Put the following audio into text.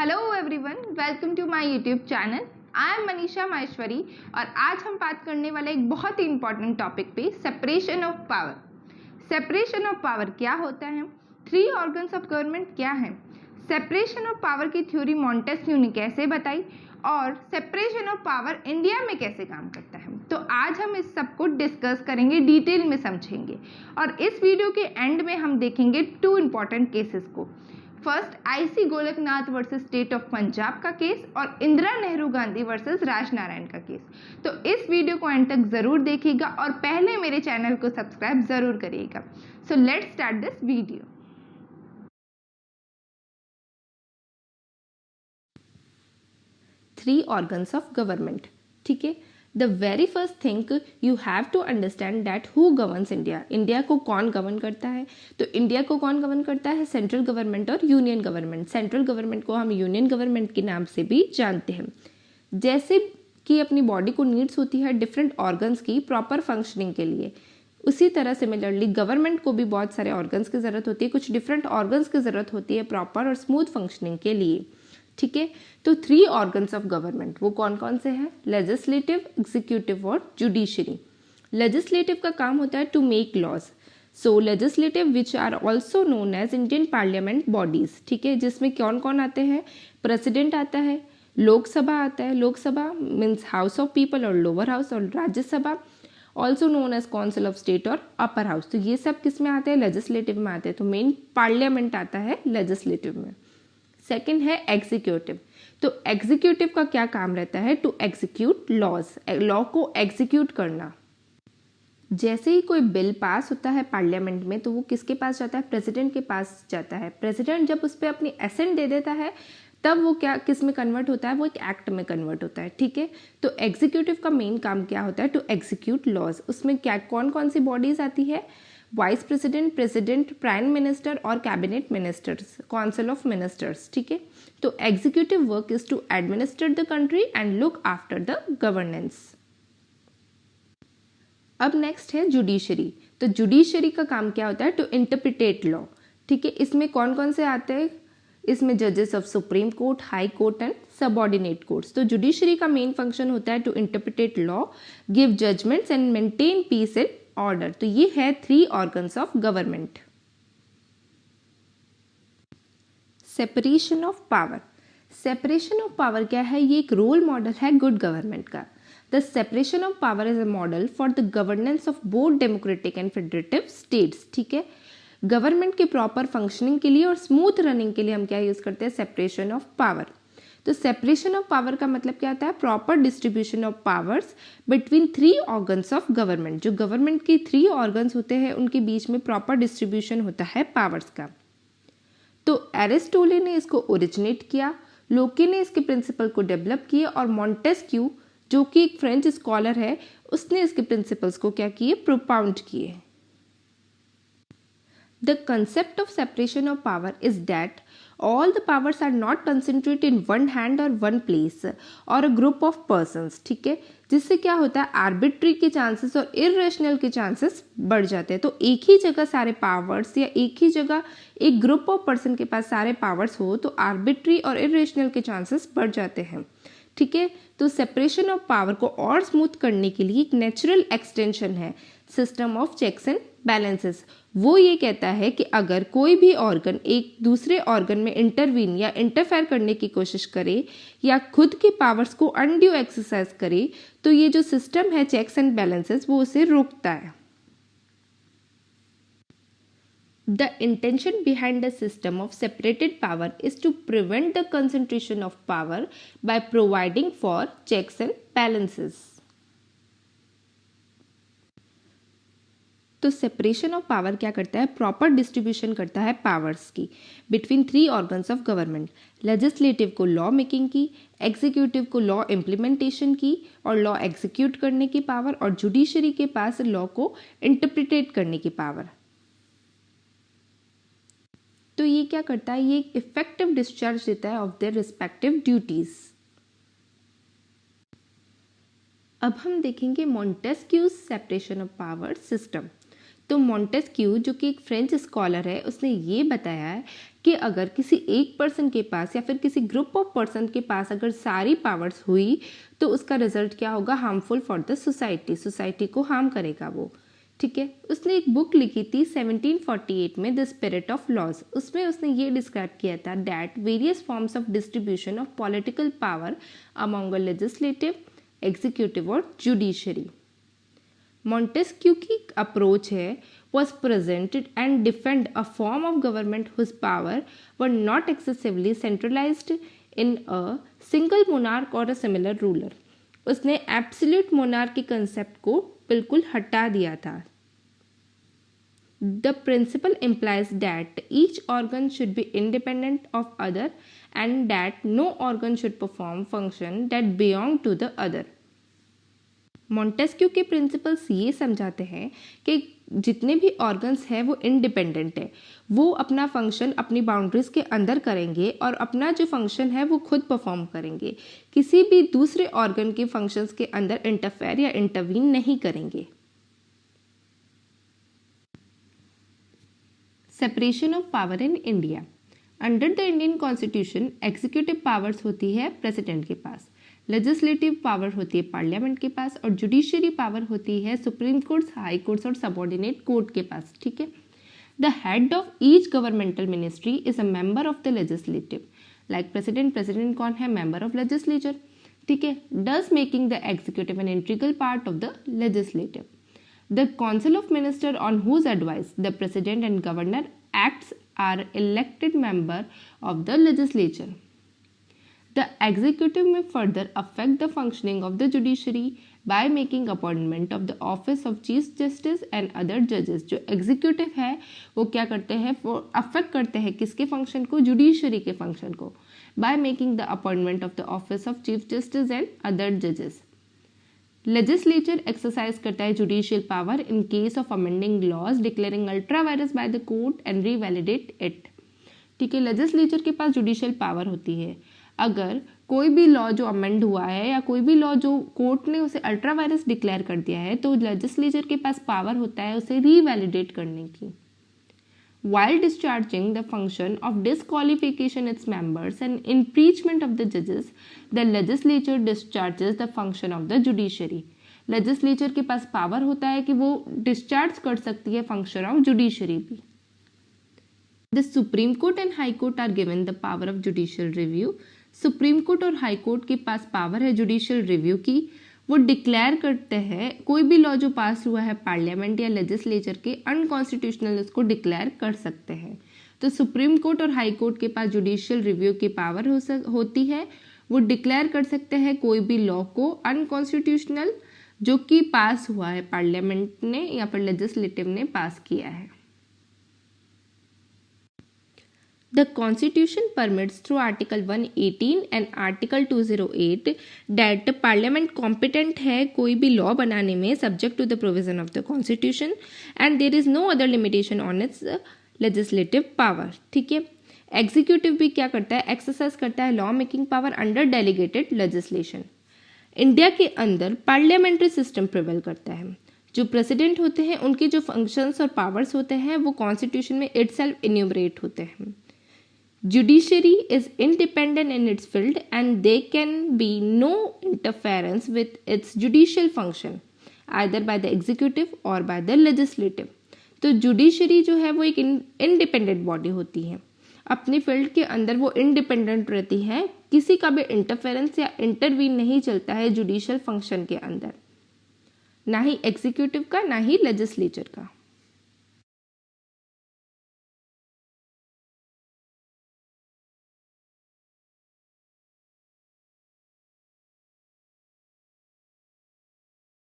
Hello everyone, welcome to my YouTube channel. I am Manisha Maheshwari और आज हम बात करने वाले एक बहुत ही इंपॉर्टेंट टॉपिक पे separation of power. Separation of power क्या होता है, थ्री ऑर्गन्स ऑफ गवर्नमेंट क्या है, सेपरेशन ऑफ पावर की थ्योरी मॉन्टेस्क्यू ने कैसे बताई और सेपरेशन ऑफ पावर इंडिया में कैसे काम करता है। तो आज हम इस सब को डिस्कस करेंगे, डिटेल में समझेंगे और इस वीडियो के एंड में हम देखेंगे टू इंपॉर्टेंट केसेस को। First, IC Golaknath versus state of Punjab का केस और इंदिरा नेहरू गांधी वर्सेस राजनारायण का केस। तो इस वीडियो को एंड तक जरूर देखिएगा और पहले मेरे चैनल को सब्सक्राइब जरूर करिएगा। So let's start this video. Three organs of government, ठीक है। The very first thing you have to understand that who governs India. India को कौन गवर्न करता है? तो इंडिया को कौन गवर्न करता है? सेंट्रल गवर्नमेंट और यूनियन गवर्नमेंट। सेंट्रल गवर्नमेंट को हम यूनियन गवर्नमेंट के नाम से भी जानते हैं। जैसे कि अपनी बॉडी को नीड्स होती है डिफरेंट ऑर्गन्स की प्रॉपर फंक्शनिंग के लिए, उसी तरह सिमिलरली गवर्नमेंट को भी बहुत सारे ऑर्गन्स की ज़रूरत होती है, कुछ डिफरेंट ऑर्गन्स की ज़रूरत होती है प्रॉपर और स्मूथ फंक्शनिंग के लिए, ठीक है। तो थ्री ऑर्गन्स ऑफ गवर्नमेंट वो कौन कौन से हैं? लेजिस्लेटिव, एग्जीक्यूटिव और जुडिशरी। लेजिस्लेटिव का काम होता है to make laws. So legislative which are also known as Indian parliament bodies, ठीक है, जिसमें कौन कौन आते हैं? प्रेसिडेंट आता है, लोकसभा आता है, Lok Sabha means house of people और लोअर हाउस, और Rajya Sabha also known as council of state और अपर हाउस। तो ये सब किस में आते हैं? लेजिस्लेटिव में आते हैं। तो मेन पार्लियामेंट आता है लेजिस्लेटिव में। सेकंड है एग्जीक्यूटिव। तो एग्जीक्यूटिव का क्या काम रहता है? टू एग्जीक्यूट लॉज, लॉ को एग्जीक्यूट करना। जैसे ही कोई बिल पास होता है पार्लियामेंट में तो वो किसके पास जाता है? प्रेसिडेंट के पास जाता है। प्रेसिडेंट जब उस पर अपनी एसेंट दे देता है तब वो क्या किस में कन्वर्ट होता है? वो एक एक्ट में कन्वर्ट होता है, ठीक है। तो एग्जीक्यूटिव का मेन काम क्या होता है? To execute laws. उसमें क्या कौन कौन सी बॉडीज आती है? Vice president, president, prime minister और cabinet ministers, council of ministers, ठीक है। तो executive work is to administer the country and look after the governance. अब नेक्स्ट है जुडिशरी। तो जुडिशरी का काम क्या होता है? टू इंटरप्रिटेट लॉ, ठीक है। इसमें कौन कौन से आते हैं? इसमें जजेस of Supreme Court, High Court and subordinate courts. तो जुडिशरी का मेन फंक्शन होता है to interpret law, give judgements and maintain peace and order. तो ये है three organs of government. Separation of power. Separation of power क्या है? ये एक रोल मॉडल है गुड गवर्नमेंट का। The separation of power is a model for the governance of both democratic and federative states, ठीक है। गवर्नमेंट के proper functioning के लिए और स्मूथ रनिंग के लिए हम क्या यूज करते हैं? Separation of power. तो सेपरेशन ऑफ पावर का मतलब क्या होता है? Proper distribution of powers between three organs of government. जो गवर्नमेंट की थ्री ऑर्गन्स होते हैं उनके बीच में प्रॉपर डिस्ट्रीब्यूशन होता है पावर्स का। तो एरिस्टोले ने इसको ओरिजिनेट किया, लोके ने इसके प्रिंसिपल को डेवलप किया और मॉन्टेस्क्यू जो कि एक फ्रेंच स्कॉलर है उसने इसके प्रिंसिपल्स को क्या किए? प्रोपाउंड किए। The concept of separation of power is that all the powers are not concentrated in one hand or one place or a group of persons, ठीक है। जिससे क्या होता है? आर्बिट्री के चांसेस और इरेशनल के चांसेस बढ़ जाते हैं। तो एक ही जगह सारे पावर्स या एक ही जगह एक ग्रुप ऑफ पर्सन के पास सारे पावर्स हो तो आर्बिट्री और इरेशनल के चांसेस बढ़ जाते हैं, ठीक है। तो सेपरेशन ऑफ पावर को और स्मूथ करने के लिए एक नेचुरल एक्सटेंशन है system of checks and balances. वो ये कहता है कि अगर कोई भी ऑर्गन एक दूसरे ऑर्गन में इंटरवीन या इंटरफेयर करने की कोशिश करे या खुद के पावर्स को अनड्यू एक्सरसाइज करे तो ये जो सिस्टम है चेक्स एंड बैलेंसेस वो उसे रोकता है। The intention behind the system of separated power is to prevent the concentration of power by providing for checks and balances. तो सेपरेशन ऑफ पावर क्या करता है? प्रॉपर डिस्ट्रीब्यूशन करता है पावर्स की between three organs of government. Legislative को law making की, executive को लॉ इम्प्लीमेंटेशन की और लॉ एग्जीक्यूट करने की पावर, और जुडिशरी के पास लॉ को इंटरप्रिटेट करने की पावर। तो ये क्या करता है? ये एक इफेक्टिव डिस्चार्ज देता है ऑफ देयर रिस्पेक्टिव ड्यूटीज। अब हम देखेंगे मॉन्टेस्क्यूज सेपरेशन ऑफ पावर सिस्टम। तो मॉन्टेस्क्यू जो कि एक फ्रेंच स्कॉलर है, उसने ये बताया है कि अगर किसी एक पर्सन के पास या फिर किसी ग्रुप ऑफ पर्सन के पास अगर सारी पावर्स हुई तो उसका रिजल्ट क्या होगा, harmful for the society, society को हार्म करेगा वो। ठीक है, उसने एक बुक लिखी थी 1748 में, द स्पिरिट ऑफ लॉज। उसमें उसने ये डिस्क्राइब किया था that various forms of distribution of political power among legislative, executive और जुडिशरी। मॉन्टेस्क्यू की अप्रोच है was presented and defend a form of government whose power were not excessively centralized in a single monarch or a similar ruler। उसने absolute monarch के concept को बिल्कुल हटा दिया था। The principle implies that each organ should be independent of other and that no organ should perform function that belong to the other। Montesquieu के principles ये समझाते हैं कि जितने भी ऑर्गन्स हैं वो इंडिपेंडेंट है, वो अपना फंक्शन अपनी बाउंड्रीज के अंदर करेंगे और अपना जो फंक्शन है वो खुद परफॉर्म करेंगे, किसी भी दूसरे ऑर्गन के फंक्शंस के अंदर इंटरफेयर या इंटरवीन नहीं करेंगे। Separation of power in India. Under the Indian constitution executive powers होती है प्रेसिडेंट के पास, लेजिस्लेटिव पावर होती है पार्लियामेंट के पास और जुडिशरी पावर होती है सुप्रीम कोर्ट्स, हाई कोर्ट्स और सबऑर्डिनेट कोर्ट के पास। ठीक है, the head of each governmental ministry is a member of the legislative, like president. President कौन है, मेंबर ऑफ लेजिस्लेचर। ठीक है, does making the executive an integral part of the legislative. The council of minister on whose advice the president and governor acts are elected member of the legislature. The executive may further affect the functioning of the judiciary by making appointment of the office of chief justice and other judges। जो executive है वो क्या करते हैं, वो affect करते हैं किसके function को, judiciary के function को, by making the appointment of the office of chief justice and other judges। legislature exercise करता है judicial power in case of amending laws, declaring ultra vires by the court and revalidate it। ठीक है, legislature के पास judicial power होती है, अगर कोई भी लॉ जो अमेंड हुआ है या कोई भी लॉ जो कोर्ट ने उसे अल्ट्रा वायरस डिक्लेयर कर दिया है तो लेजिस्लेचर के पास पावर होता है उसे रीवैलिडेट करने की। While discharging the function of disqualification its members and impeachment of the judges, the legislature discharges the function of the judiciary। Legislature के पास पावर होता है कि वो डिस्चार्ज कर सकती है फंक्शन ऑफ जुडिशरी भी। The Supreme Court and High Court are given the power of judicial review। Supreme court और हाई कोर्ट के पास पावर है जुडिशियल रिव्यू की। वो डिक्लेयर करते हैं कोई भी लॉ जो पास हुआ है पार्लियामेंट या लेजिस्लेचर के अनकॉन्स्टिट्यूशनल, उसको डिक्लेयर कर सकते हैं। तो सुप्रीम कोर्ट और हाई कोर्ट के पास जुडिशियल रिव्यू की पावर होती है, वो डिक्लेयर कर सकते हैं कोई भी लॉ को अनकॉन्स्टिट्यूशनल जो कि पास हुआ है पार्लियामेंट ने या फिर लेजिस्लेटिव ने पास किया है। The Constitution permits through Article 118 and Article 208 that Parliament competent है कोई भी law बनाने में subject to the provision of the Constitution and there is no other limitation on its legislative power। ठीक है, एग्जीक्यूटिव भी क्या करता है, एक्सरसाइज करता है law making power under delegated legislation. India के अंदर पार्लियामेंट्री सिस्टम प्रिवेल करता है। जो प्रेसिडेंट होते हैं उनके जो फंक्शंस और पावर्स होते हैं वो कॉन्स्टिट्यूशन में इटसेल्फ इन्यूमरेट होते हैं। Judiciary is independent in its field and there can be no interference with its judicial function either by the executive or by the legislative। तो जुडिशरी जो है वो एक इंडिपेंडेंट बॉडी होती है, अपनी फील्ड के अंदर वो इंडिपेंडेंट रहती है, किसी का भी इंटरफेरेंस या इंटरवीन नहीं चलता है जुडिशियल फंक्शन के अंदर, ना ही एग्जीक्यूटिव का ना ही लेजिस्लेचर का।